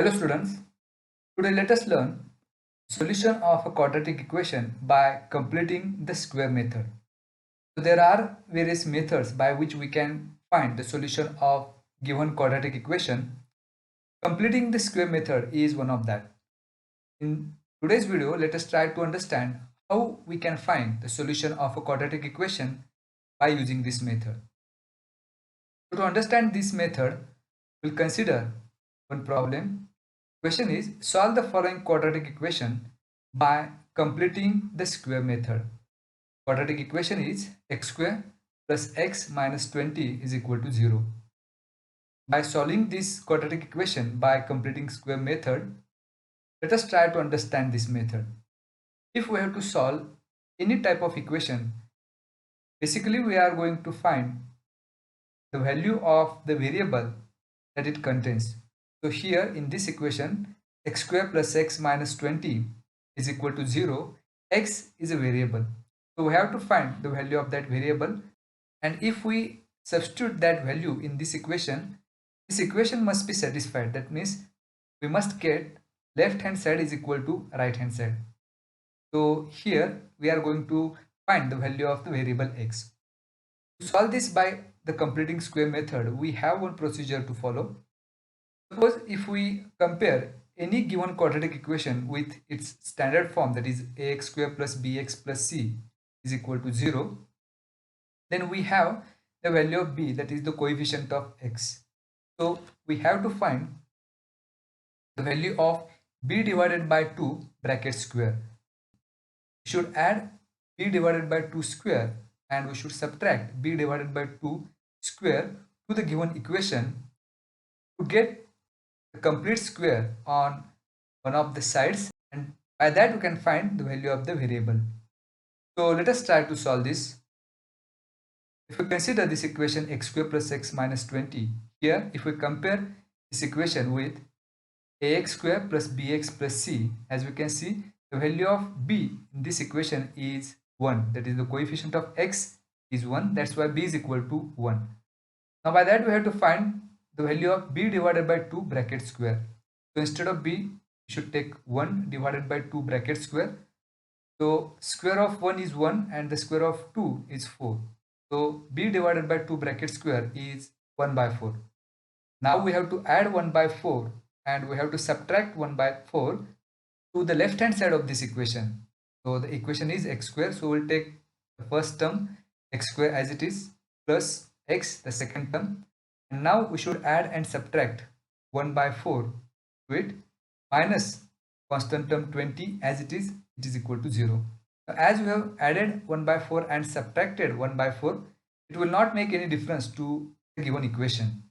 Hello students, today let us learn solution of a quadratic equation by completing the square method. So there are various methods by which we can find the solution of given quadratic equation. Completing the square method is one of that. In today's video, let us try to understand how we can find the solution of a quadratic equation by using this method. So to understand this method, we'll consider one problem. Question is, solve the following quadratic equation by completing the square method. Quadratic equation is x square plus x minus 20 is equal to 0. By solving this quadratic equation by completing square method, let us try to understand this method. If we have to solve any type of equation, basically we are going to find the value of the variable that it contains. So here in this equation, x square plus x minus 20 is equal to 0. X is a variable. So we have to find the value of that variable, and if we substitute that value in this equation must be satisfied. That means we must get left hand side is equal to right hand side. So here we are going to find the value of the variable x. To solve this by the completing square method, we have one procedure to follow. Suppose if we compare any given quadratic equation with its standard form, that is ax square plus bx plus c is equal to 0, then we have the value of b, that is the coefficient of x. So we have to find the value of b divided by 2 bracket square. We should add b divided by 2 square and we should subtract b divided by 2 square to the given equation to get the complete square on one of the sides, and by that we can find the value of the variable. So let us try to solve this. If we consider this equation x square plus x minus 20, here if we compare this equation with ax square plus bx plus c, as we can see the value of b in this equation is 1, that is the coefficient of x is 1, that's why b is equal to 1. Now by that we have to find the value of b divided by 2 bracket square. So instead of b, we should take 1 divided by 2 bracket square. So square of 1 is 1 and the square of 2 is 4. So b divided by 2 bracket square is 1 by 4. Now we have to add 1 by 4 and we have to subtract 1 by 4 to the left hand side of this equation. So the equation is x square. So we'll take the first term x square as it is plus x, the second term, and now we should add and subtract 1 by 4 to it minus constant term 20 as it is equal to 0. Now, as we have added 1 by 4 and subtracted 1 by 4, it will not make any difference to the given equation.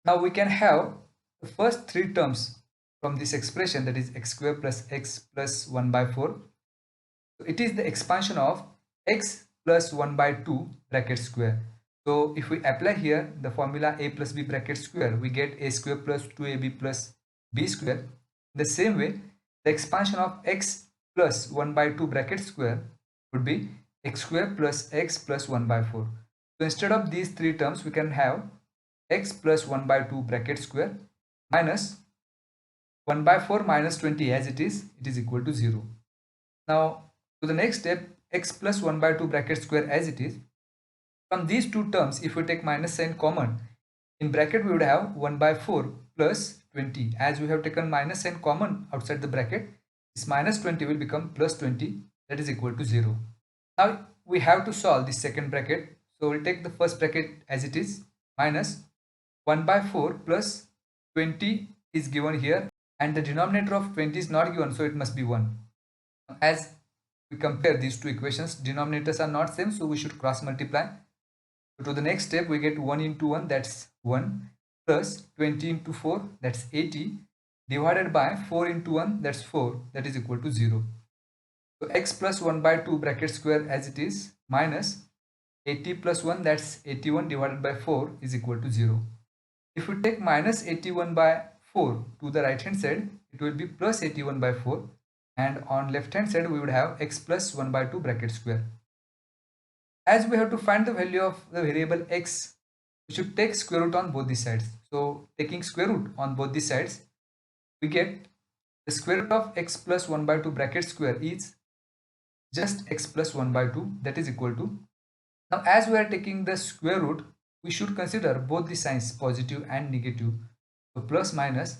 Now we can have the first three terms from this expression, that is x square plus x plus 1 by 4. So it is the expansion of x plus 1 by 2 bracket square. So if we apply here the formula a plus b bracket square, we get a square plus 2ab plus b square. In the same way, the expansion of x plus 1 by 2 bracket square would be x square plus x plus 1 by 4. So instead of these three terms, we can have x plus 1 by 2 bracket square minus 1 by 4 minus 20 as it is equal to 0. Now to the next step, x plus 1 by 2 bracket square as it is. From these two terms, if we take minus sign common, in bracket we would have 1 by 4 plus 20. As we have taken minus sign common outside the bracket, this minus 20 will become plus 20, that is equal to 0. Now we have to solve this second bracket. So we'll take the first bracket as it is, minus 1 by 4 plus 20 is given here, and the denominator of 20 is not given, so it must be 1. As we compare these two equations, denominators are not same, so we should cross multiply. So to the next step, we get 1 into 1, that's 1, plus 20 into 4, that's 80, divided by 4 into 1, that's 4, that is equal to 0. So x plus 1 by 2 bracket square as it is, minus 80 plus 1, that's 81, divided by 4 is equal to 0. If we take minus 81 by 4 to the right hand side, it will be plus 81 by 4, and on left hand side we would have x plus 1 by 2 bracket square. As we have to find the value of the variable x, we should take square root on both the sides. So taking square root on both the sides, we get the square root of x plus 1 by 2 bracket square is just x plus 1 by 2, that is equal to. Now as we are taking the square root, we should consider both the signs positive and negative. So plus minus,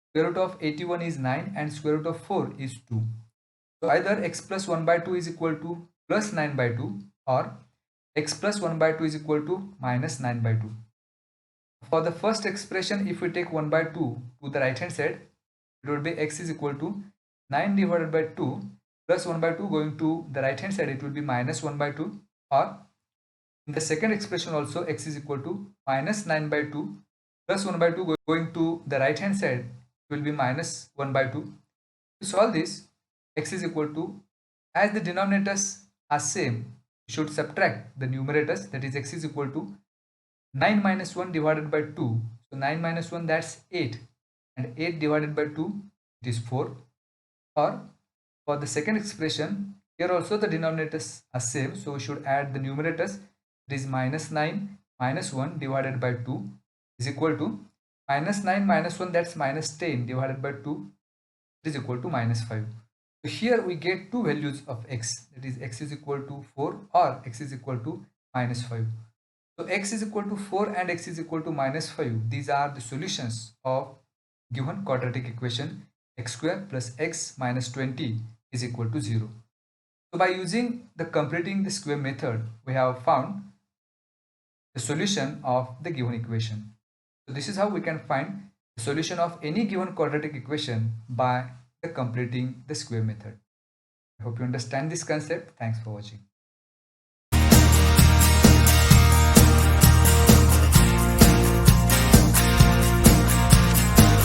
square root of 81 is 9 and square root of 4 is 2. So either x plus 1 by 2 is equal to plus 9 by 2 or x plus 1 by 2 is equal to minus 9 by 2. For the first expression, if we take 1 by 2 to the right hand side, it would be x is equal to 9 divided by 2 plus 1 by 2, going to the right hand side it will be minus 1 by 2, or in the second expression also x is equal to minus 9 by 2 plus 1 by 2, going to the right hand side it will be minus 1 by 2. To solve this, x is equal to, as the denominators are same, we should subtract the numerators, that is x is equal to 9 minus 1 divided by 2. So 9 minus 1, that's 8, and 8 divided by 2, it is 4. Or for the second expression, here also the denominators are same, so we should add the numerators. It is minus 9 minus 1 divided by 2 is equal to minus 9 minus 1, that's minus 10 divided by 2, it is equal to minus 5. So here we get two values of x, that is x is equal to 4 or x is equal to minus 5. So x is equal to 4 and x is equal to minus 5. These are the solutions of given quadratic equation x square plus x minus 20 is equal to 0. So by using the completing the square method, we have found the solution of the given equation. So this is how we can find the solution of any given quadratic equation by the completing the square method. I hope you understand this concept. Thanks for watching.